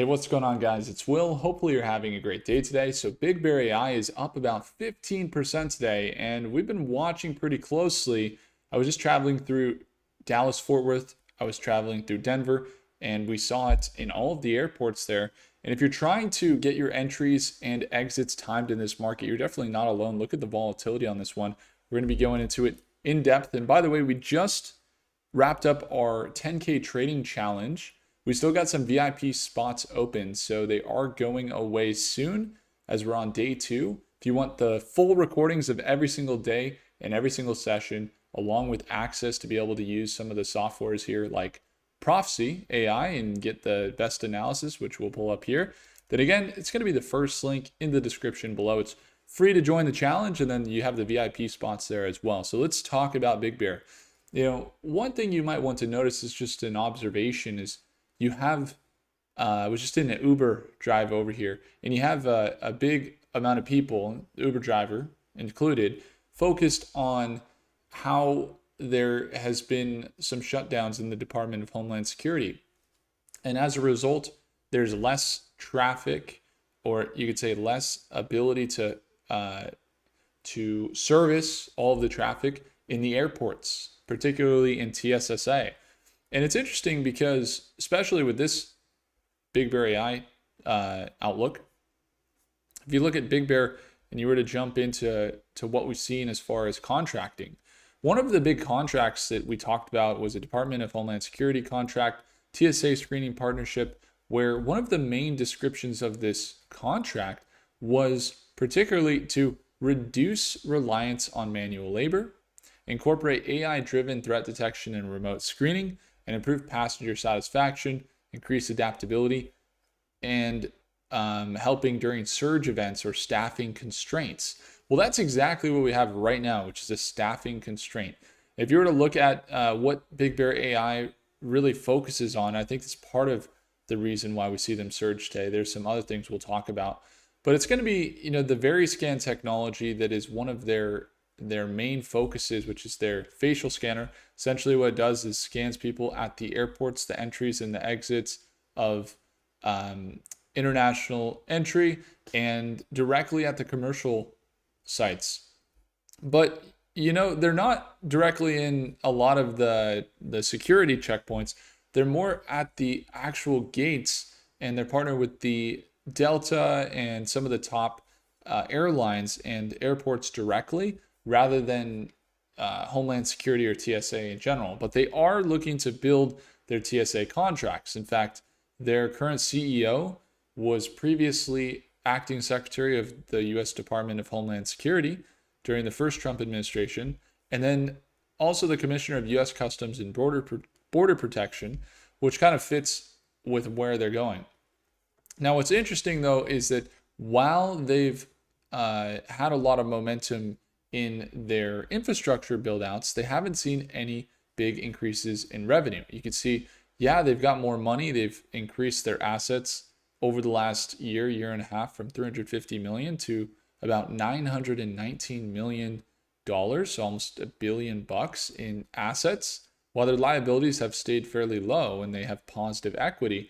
Hey, what's going on, guys? It's Will. Hopefully, you're having a great day today. So, BigBear.AI is up about 15% today, and we've been watching pretty closely. I was just traveling through Dallas, Fort Worth. I was traveling through Denver, and we saw it in all of the airports there. And if you're trying to get your entries and exits timed in this market, you're definitely not alone. Look at the volatility on this one. We're going to be going into it in depth. And by the way, we just wrapped up our 10K trading challenge. We still got some VIP spots open, so they are going away soon as we're on day 2. If you want the full recordings of every single day and every single session, along with access to be able to use some of the softwares here like Prophecy AI and get the best analysis, which we'll pull up here, then again, it's going to be the first link in the description below. It's free to join the challenge, and then you have the VIP spots there as well. So let's talk about BigBear. One thing you might want to notice is just an observation is you have, I was just in an Uber drive over here, and you have a big amount of people, Uber driver included, focused on how there has been some shutdowns in the Department of Homeland Security. And as a result, there's less traffic, or you could say less ability to service all of the traffic in the airports, particularly in TSA. And it's interesting because, especially with this BigBear.AI outlook, if you look at BigBear and you were to jump into what we've seen as far as contracting, one of the big contracts that we talked about was a Department of Homeland Security contract, TSA screening partnership, where one of the main descriptions of this contract was particularly to reduce reliance on manual labor, incorporate AI-driven threat detection and remote screening, and improve passenger satisfaction, increase adaptability, and helping during surge events or staffing constraints. Well, that's exactly what we have right now, which is a staffing constraint. If you were to look at what BigBear.AI really focuses on, I think it's part of the reason why we see them surge today. There's some other things we'll talk about, but it's going to be, the VeriScan technology that is one of their main focuses, which is their facial scanner. Essentially what it does is scans people at the airports, the entries and the exits of international entry, and directly at the commercial sites. But they're not directly in a lot of the security checkpoints. They're more at the actual gates, and they're partnered with the Delta and some of the top airlines and airports directly, rather than Homeland Security or TSA in general. But they are looking to build their TSA contracts. In fact, their current CEO was previously acting secretary of the U.S. Department of Homeland Security during the first Trump administration, and then also the commissioner of U.S. Customs and Border Protection, which kind of fits with where they're going. Now, what's interesting, though, is that while they've had a lot of momentum in their infrastructure build-outs, they haven't seen any big increases in revenue. You can see, they've got more money. They've increased their assets over the last year and a half from $350 million to about $919 million, so almost $1 billion in assets, while their liabilities have stayed fairly low and they have positive equity.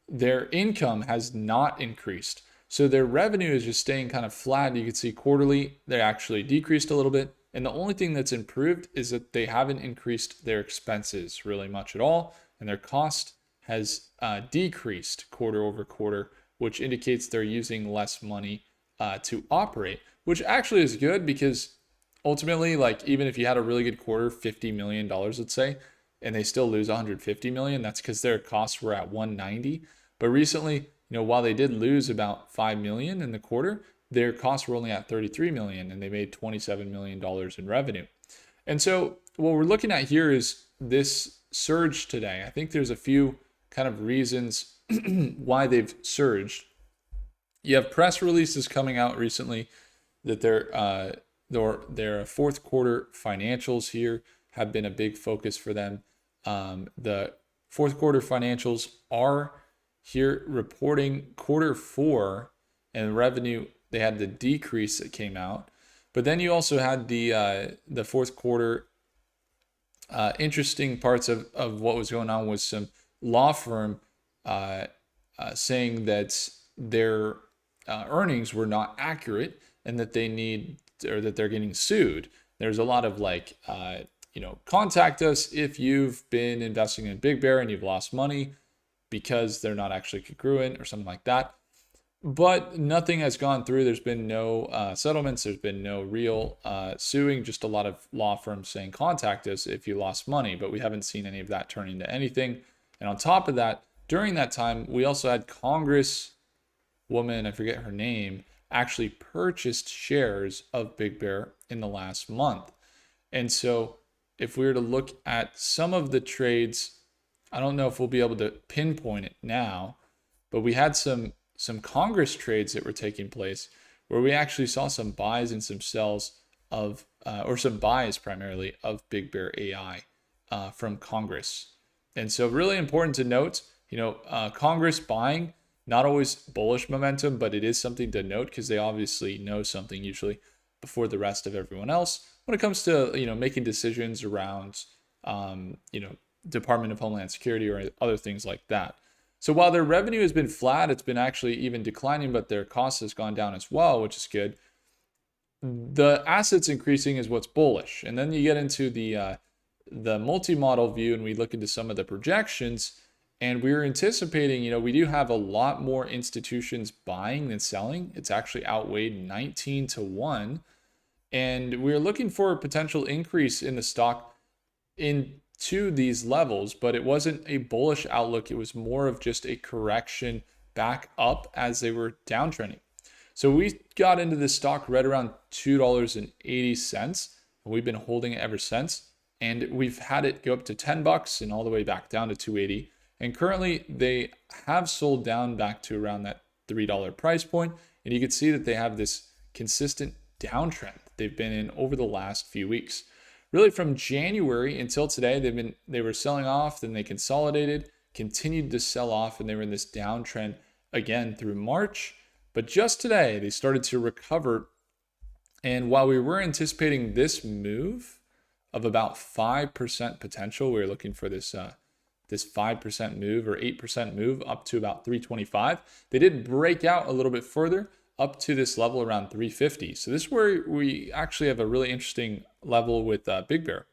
Their income has not increased. So their revenue is just staying kind of flat. You can see quarterly, they actually decreased a little bit. And the only thing that's improved is that they haven't increased their expenses really much at all. And their cost has decreased quarter over quarter, which indicates they're using less money to operate, which actually is good because ultimately, like, even if you had a really good quarter, $50 million, let's say, and they still lose $150 million, that's because their costs were at $190. But recently, while they did lose about $5 million in the quarter, their costs were only at $33 million, and they made $27 million in revenue. And so what we're looking at here is this surge today. I think there's a few kind of reasons why they've surged. You have press releases coming out recently that their fourth quarter financials here have been a big focus for them. The fourth quarter financials are here reporting quarter 4 and revenue. They had the decrease that came out, but then you also had the fourth quarter. Interesting parts of what was going on was some law firm saying that their earnings were not accurate and that they need, or that they're getting sued. There's a lot of like, contact us if you've been investing in Big Bear and you've lost money because they're not actually congruent or something like that. But nothing has gone through. There's been no settlements. There's been no real suing, just a lot of law firms saying contact us if you lost money. But we haven't seen any of that turn into anything. And on top of that, during that time, we also had Congress woman, I forget her name, actually purchased shares of Big Bear in the last month. And so if we were to look at some of the trades, I don't know if we'll be able to pinpoint it now, but we had some Congress trades that were taking place where we actually saw some buys and some sells of, or some buys primarily of BigBear.AI from Congress. And so really important to note, Congress buying, not always bullish momentum, but it is something to note because they obviously know something usually before the rest of everyone else when it comes to, making decisions around, Department of Homeland Security or other things like that. So while their revenue has been flat, it's been actually even declining, but their cost has gone down as well, which is good. The assets increasing is what's bullish. And then you get into the multi-model view and we look into some of the projections, and we're anticipating, we do have a lot more institutions buying than selling. It's actually outweighed 19-1. And we're looking for a potential increase in the stock into these levels, but it wasn't a bullish outlook. It was more of just a correction back up as they were downtrending. So we got into this stock right around $2.80, and we've been holding it ever since. And we've had it go up to $10 and all the way back down to $2.80. And currently they have sold down back to around that $3 price point. And you can see that they have this consistent downtrend they've been in over the last few weeks. Really from January until today, they were selling off, then they consolidated, continued to sell off, and they were in this downtrend again through March. But just today, they started to recover. And while we were anticipating this move of about 5% potential, we were looking for this 5% move or 8% move up to about 325. They did break out a little bit further up to this level around 350. So this is where we actually have a really interesting level with Big Bear.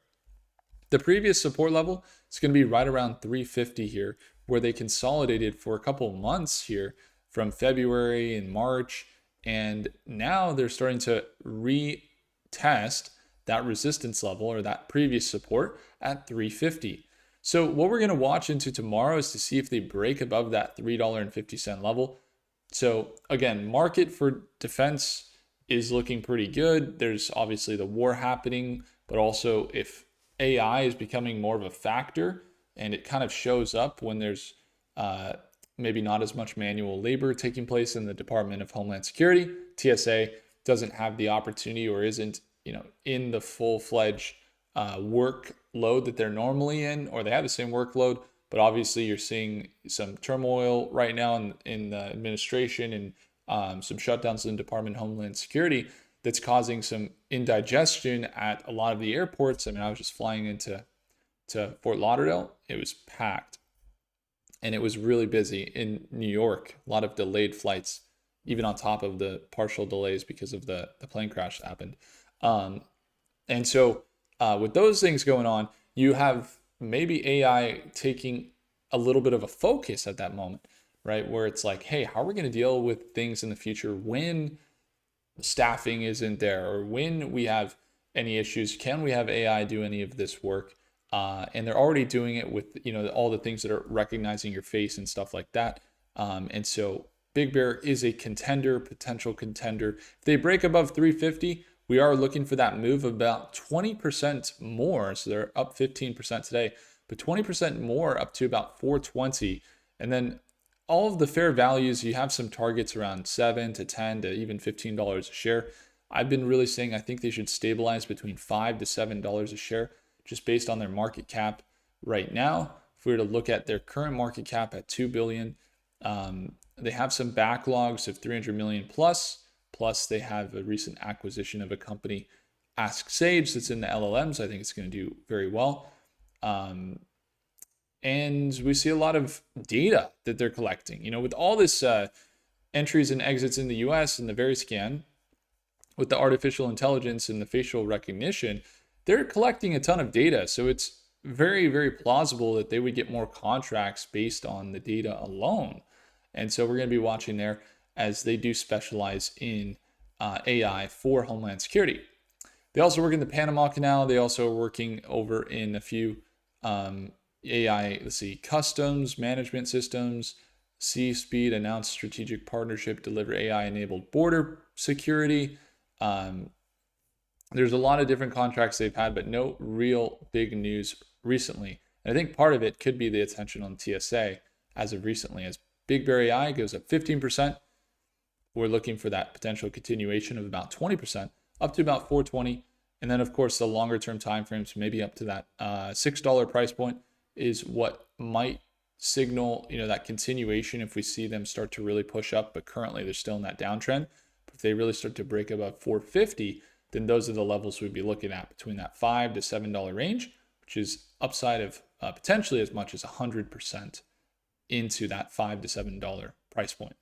The previous support level is going to be right around 350 here, where they consolidated for a couple months here from February and March. And now they're starting to retest that resistance level or that previous support at 350. So what we're going to watch into tomorrow is to see if they break above that $3.50 level. So again, market for defense is looking pretty good. There's obviously the war happening, but also if AI is becoming more of a factor and it kind of shows up when there's maybe not as much manual labor taking place in the Department of Homeland Security, TSA doesn't have the opportunity or isn't, in the full-fledged workload that they're normally in, or they have the same workload, but obviously you're seeing some turmoil right now in the administration and some shutdowns in the Department of Homeland Security that's causing some indigestion at a lot of the airports. I mean, I was just flying into Fort Lauderdale. It was packed and it was really busy. In New York, a lot of delayed flights, even on top of the partial delays because of the plane crash that happened. And so with those things going on, you have maybe AI taking a little bit of a focus at that moment, right? Where it's like, hey, how are we going to deal with things in the future when staffing isn't there or when we have any issues? Can we have AI do any of this work? And they're already doing it with, all the things that are recognizing your face and stuff like that. And so Big Bear is a contender, potential contender. If they break above 350, we are looking for that move of about 20% more. So they're up 15% today, but 20% more up to about 420. And then all of the fair values, you have some targets around 7 to 10 to even $15 a share. I've been really saying I think they should stabilize between $5 to $7 a share just based on their market cap right now. If we were to look at their current market cap at $2 billion, they have some backlogs of 300 million plus. Plus, they have a recent acquisition of a company, Ask Sage, that's in the LLMs. I think it's going to do very well. and we see a lot of data that they're collecting. With all this entries and exits in the US and the very scan, with the artificial intelligence and the facial recognition, they're collecting a ton of data. So it's very, very plausible that they would get more contracts based on the data alone. And so we're going to be watching there as they do specialize in AI for Homeland Security. They also work in the Panama Canal. They also are working over in a few AI, customs management systems. C-Speed announced strategic partnership, deliver AI-enabled border security. There's a lot of different contracts they've had, but no real big news recently. And I think part of it could be the attention on TSA as of recently, as BigBear.AI goes up 15%. We're looking for that potential continuation of about 20%, up to about 420. And then, of course, the longer term timeframes, maybe up to that $6 price point, is what might signal that continuation if we see them start to really push up. But currently, they're still in that downtrend. If they really start to break above 450, then those are the levels we'd be looking at between that $5 to $7 range, which is upside of potentially as much as 100% into that $5 to $7 price point.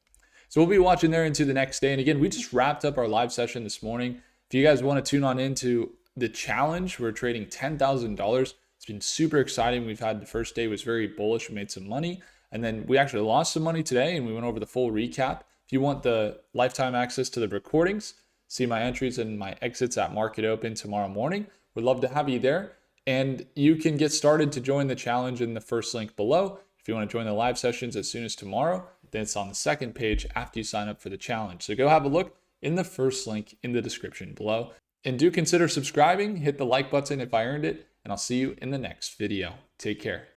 So we'll be watching there into the next day. And again, we just wrapped up our live session this morning. If you guys want to tune on into the challenge, we're trading $10,000. It's been super exciting. We've had the first day was very bullish. We made some money. And then we actually lost some money today, and we went over the full recap. If you want the lifetime access to the recordings, see my entries and my exits at market open tomorrow morning, we'd love to have you there. And you can get started to join the challenge in the first link below. If you want to join the live sessions as soon as tomorrow, then it's on the second page after you sign up for the challenge. So go have a look in the first link in the description below. And do consider subscribing, hit the like button if I earned it, and I'll see you in the next video. Take care.